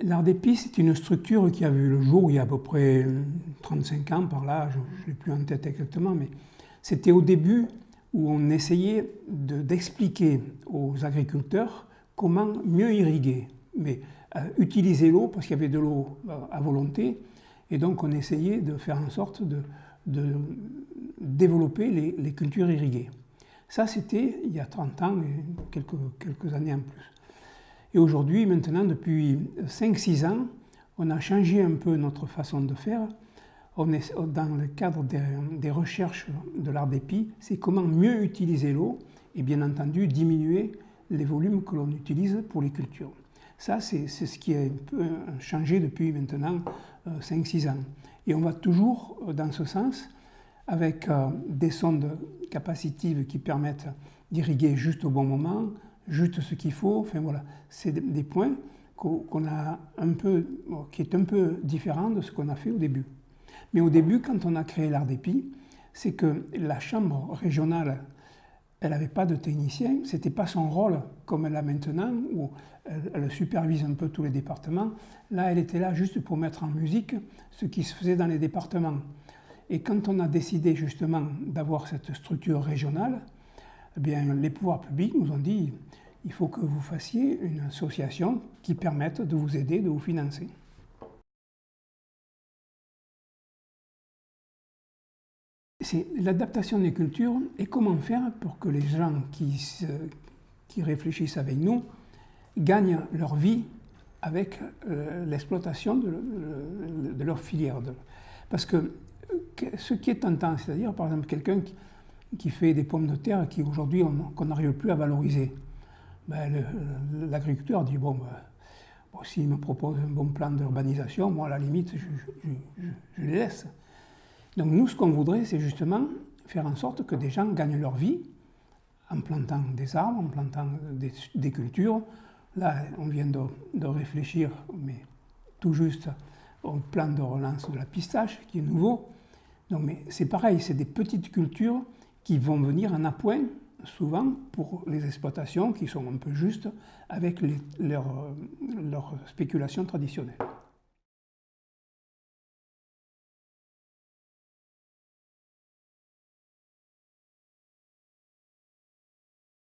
L'art d'épi, c'est une structure qui a vu le jour il y a à peu près 35 ans par là, je ne l'ai plus en tête exactement, mais c'était au début où on essayait d'expliquer aux agriculteurs comment mieux irriguer, mais utiliser l'eau parce qu'il y avait de l'eau à volonté, et donc on essayait de faire en sorte de développer les cultures irriguées. Ça, c'était il y a 30 ans et quelques années en plus. Et aujourd'hui, maintenant, depuis 5-6 ans, on a changé un peu notre façon de faire. On est dans le cadre des recherches de l'art d'épi, c'est comment mieux utiliser l'eau et bien entendu diminuer les volumes que l'on utilise pour les cultures. Ça, c'est ce qui a un peu changé depuis maintenant 5-6 ans. Et on va toujours dans ce sens avec des sondes capacitives qui permettent d'irriguer juste au bon moment, juste ce qu'il faut. Enfin voilà, c'est des points qu'on a qui est un peu différent de ce qu'on a fait au début. Mais au début, quand on a créé l'art d'épi, c'est que la chambre régionale, elle n'avait pas de technicien, c'était pas son rôle comme elle a maintenant, où elle supervise un peu tous les départements. Là, elle était là juste pour mettre en musique ce qui se faisait dans les départements. Et quand on a décidé justement d'avoir cette structure régionale, eh bien, les pouvoirs publics nous ont dit il faut que vous fassiez une association qui permette de vous aider, de vous financer. C'est l'adaptation des cultures et comment faire pour que les gens qui réfléchissent avec nous gagnent leur vie avec l'exploitation de leur filière. Parce que ce qui est tentant, c'est-à-dire par exemple quelqu'un qui fait des pommes de terre qui aujourd'hui qu'on n'arrive plus à valoriser, ben, l'agriculteur dit bon, s'il me propose un bon plan d'urbanisation, moi à la limite je les laisse. Donc nous, ce qu'on voudrait, c'est justement faire en sorte que des gens gagnent leur vie en plantant des arbres, en plantant des cultures. Là, on vient de réfléchir, mais tout juste, au plan de relance de la pistache, qui est nouveau. Donc, mais c'est pareil, c'est des petites cultures qui vont venir en appoint, souvent, pour les exploitations qui sont un peu justes avec leur spéculation traditionnelle.